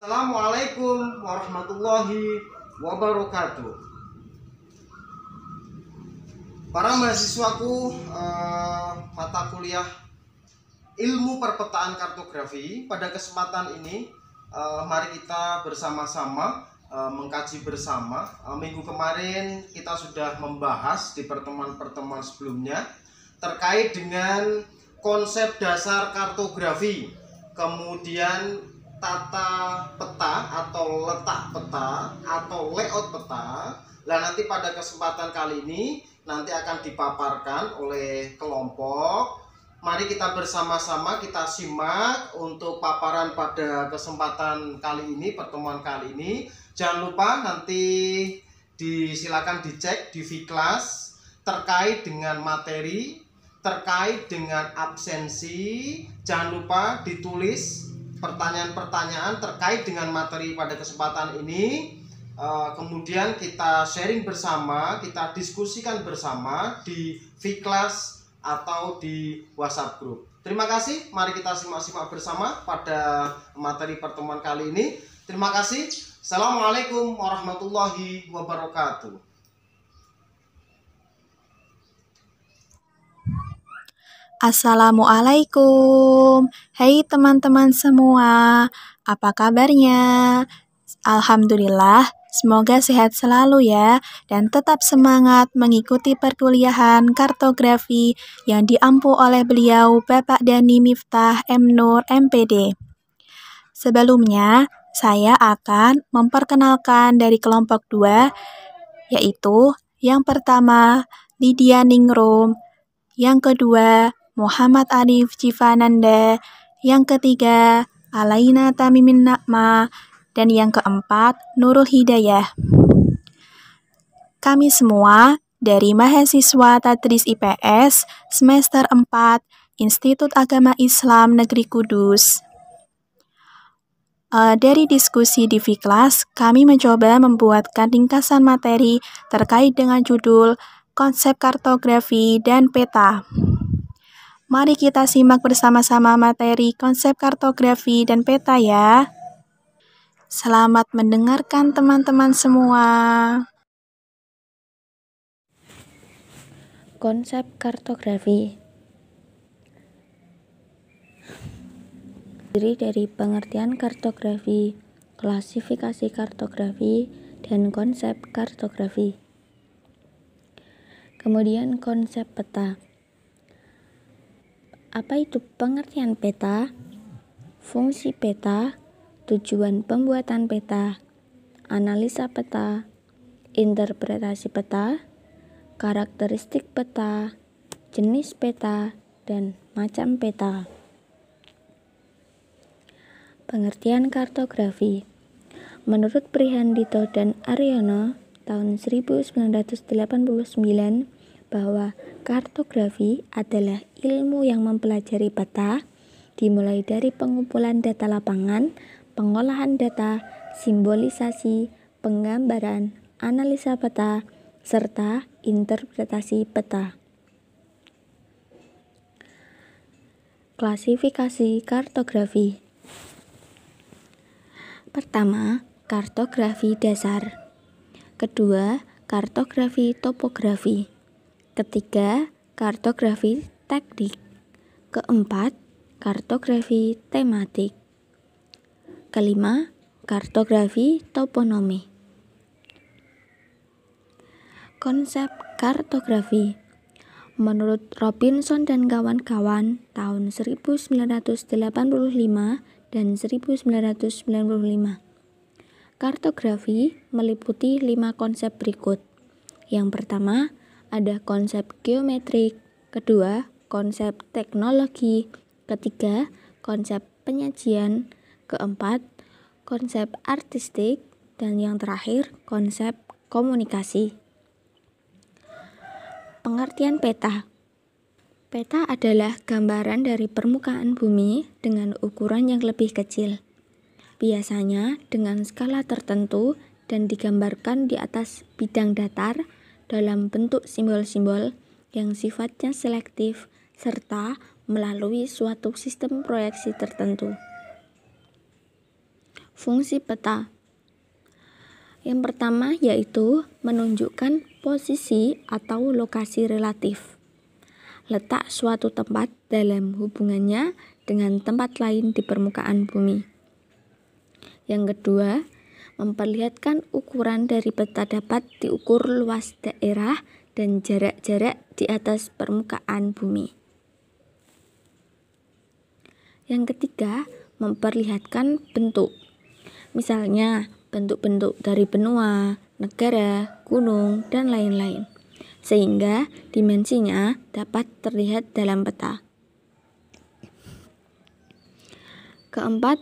Assalamualaikum warahmatullahi wabarakatuh. Para mahasiswaku, mata kuliah ilmu perpetaan kartografi, pada kesempatan ini mari kita bersama-sama mengkaji bersama. Minggu kemarin kita sudah membahas di pertemuan-pertemuan sebelumnya terkait dengan konsep dasar kartografi, kemudian tata peta atau letak peta atau layout peta. Nah, nanti pada kesempatan kali ini nanti akan dipaparkan oleh kelompok. Mari kita bersama-sama kita simak untuk paparan pada kesempatan kali ini, pertemuan kali ini. Jangan lupa nanti silakan dicek di Vclass terkait dengan materi, terkait dengan absensi. Jangan lupa ditulis pertanyaan-pertanyaan terkait dengan materi pada kesempatan ini. Kemudian kita sharing bersama, kita diskusikan bersama di Vclass atau di WhatsApp group. Terima kasih, mari kita simak-simak bersama pada materi pertemuan kali ini. Terima kasih. Assalamualaikum warahmatullahi wabarakatuh. Assalamualaikum. Hai teman-teman semua, apa kabarnya? Alhamdulillah, semoga sehat selalu ya, dan tetap semangat mengikuti perkuliahan kartografi yang diampu oleh beliau Bapak Dani Miftah M. Nur MPD. Sebelumnya, saya akan memperkenalkan dari kelompok 2, yaitu yang pertama Lydia Ningrum, yang kedua Muhammad Arif Civananda, yang ketiga Alaina Tamimin Nakma, dan yang keempat Nurul Hidayah. Kami semua dari mahasiswa Tadris IPS semester 4 Institut Agama Islam Negeri Kudus. Dari diskusi di Vclass, kami mencoba membuatkan ringkasan materi terkait dengan judul konsep kartografi dan peta. Mari kita simak bersama-sama materi konsep kartografi dan peta ya. Selamat mendengarkan teman-teman semua. Konsep kartografi terdiri dari pengertian kartografi, klasifikasi kartografi, dan konsep kartografi. Kemudian konsep peta. Apa itu pengertian peta? Fungsi peta, tujuan pembuatan peta, analisa peta, interpretasi peta, karakteristik peta, jenis peta, dan macam peta. Pengertian kartografi. Menurut Prihandito dan Aryono tahun 1989 bahwa kartografi adalah ilmu yang mempelajari peta, dimulai dari pengumpulan data lapangan, pengolahan data, simbolisasi, penggambaran, analisa peta, serta interpretasi peta. Klasifikasi kartografi. Pertama, kartografi dasar. Kedua, kartografi topografi. Ketiga, kartografi teknik. Keempat, kartografi tematik. Kelima, kartografi toponomi. Konsep kartografi. Menurut Robinson dan kawan-kawan tahun 1985 dan 1995, kartografi meliputi 5 konsep berikut. Yang pertama, ada konsep geometrik, kedua, konsep teknologi, ketiga, konsep penyajian, keempat, konsep artistik, dan yang terakhir, konsep komunikasi. Pengertian peta. Peta adalah gambaran dari permukaan bumi dengan ukuran yang lebih kecil, biasanya dengan skala tertentu dan digambarkan di atas bidang datar dalam bentuk simbol-simbol yang sifatnya selektif serta melalui suatu sistem proyeksi tertentu. Fungsi peta. Yang pertama yaitu menunjukkan posisi atau lokasi relatif. Letak suatu tempat dalam hubungannya dengan tempat lain di permukaan bumi. Yang kedua, memperlihatkan ukuran dari peta dapat diukur luas daerah dan jarak-jarak di atas permukaan bumi. Yang ketiga, memperlihatkan bentuk. Misalnya, bentuk-bentuk dari benua, negara, gunung, dan lain-lain, sehingga dimensinya dapat terlihat dalam peta. Keempat,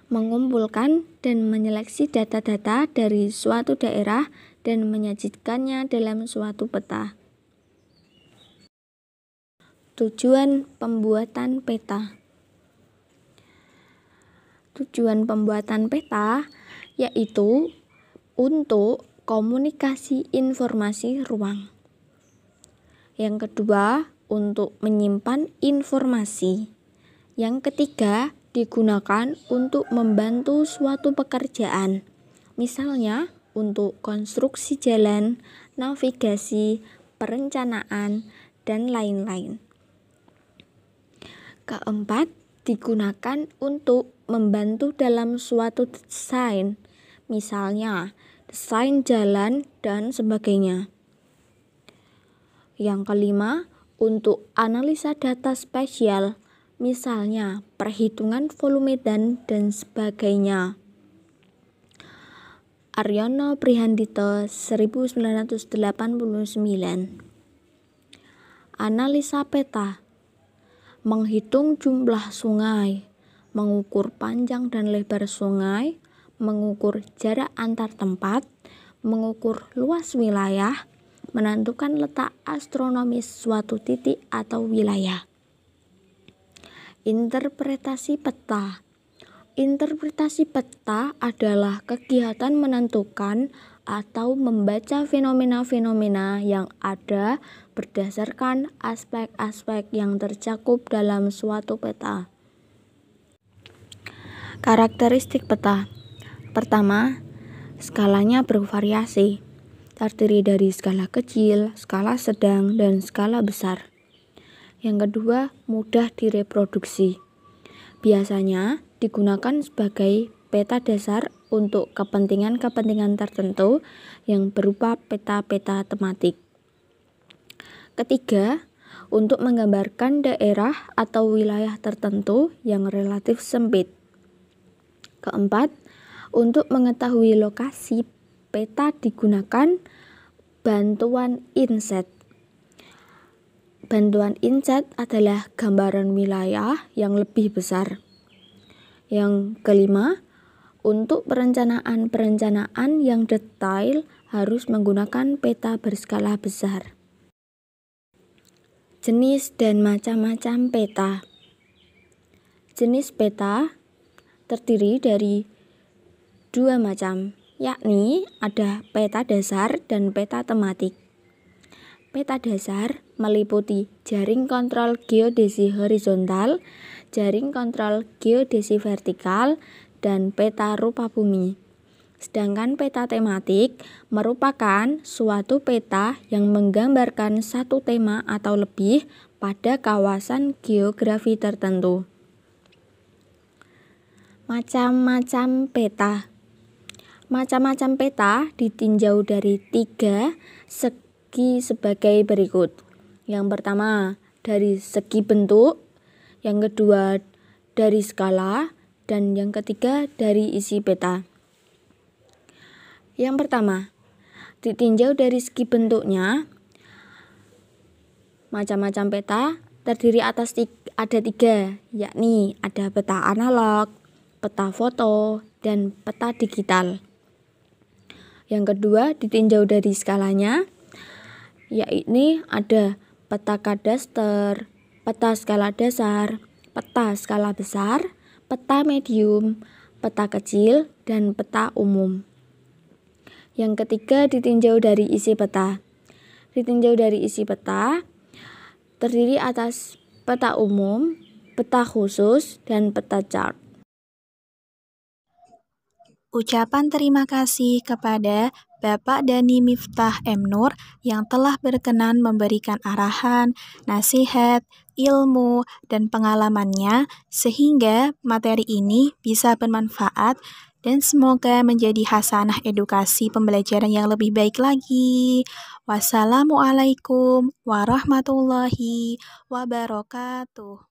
mengumpulkan dan menyeleksi data-data dari suatu daerah dan menyajikannya dalam suatu peta. Tujuan pembuatan peta. Tujuan pembuatan peta yaitu untuk komunikasi informasi ruang. Yang kedua, untuk menyimpan informasi. Yang ketiga, digunakan untuk membantu suatu pekerjaan. Misalnya, untuk konstruksi jalan, navigasi, perencanaan, dan lain-lain. Keempat, digunakan untuk membantu dalam suatu desain, misalnya desain jalan dan sebagainya. Yang kelima, untuk analisa data spasial, misalnya perhitungan volume dan sebagainya. Aryono Prihandito, 1989. Analisa peta. Menghitung jumlah sungai, mengukur panjang dan lebar sungai, mengukur jarak antar tempat, mengukur luas wilayah, menentukan letak astronomis suatu titik atau wilayah. Interpretasi peta. Interpretasi peta adalah kegiatan menentukan atau membaca fenomena-fenomena yang ada berdasarkan aspek-aspek yang tercakup dalam suatu peta. Karakteristik peta. Pertama, skalanya bervariasi, terdiri dari skala kecil, skala sedang, dan skala besar. Yang kedua, mudah direproduksi. Biasanya digunakan sebagai peta dasar untuk kepentingan-kepentingan tertentu yang berupa peta-peta tematik. Ketiga, untuk menggambarkan daerah atau wilayah tertentu yang relatif sempit. Keempat, untuk mengetahui lokasi, peta digunakan bantuan inset. Bantuan inset adalah gambaran wilayah yang lebih besar. Yang kelima, untuk perencanaan yang detail harus menggunakan peta berskala besar. Jenis dan macam-macam peta. Jenis peta terdiri dari dua macam, yakni ada peta dasar dan peta tematik. Peta dasar meliputi jaring kontrol geodesi horizontal, jaring kontrol geodesi vertikal, dan peta rupa bumi. Sedangkan peta tematik merupakan suatu peta yang menggambarkan satu tema atau lebih pada kawasan geografi tertentu. Macam-macam peta. Macam-macam peta ditinjau dari 3 segi sebagai berikut. Yang pertama, dari segi bentuk, yang kedua dari skala, dan yang ketiga dari isi peta. Yang pertama, ditinjau dari segi bentuknya. Macam-macam peta terdiri atas ada 3, yakni ada peta analog, peta foto, dan peta digital. Yang kedua, ditinjau dari skalanya, yakni ada peta kadaster, peta skala dasar, peta skala besar, peta medium, peta kecil, dan peta umum. Yang ketiga, ditinjau dari isi peta. Ditinjau dari isi peta terdiri atas peta umum, peta khusus, dan peta chart. Ucapan terima kasih kepada Bapak Dhani Miftah M. Nur yang telah berkenan memberikan arahan, nasihat, ilmu, dan pengalamannya sehingga materi ini bisa bermanfaat dan semoga menjadi hasanah edukasi pembelajaran yang lebih baik lagi. Wassalamualaikum warahmatullahi wabarakatuh.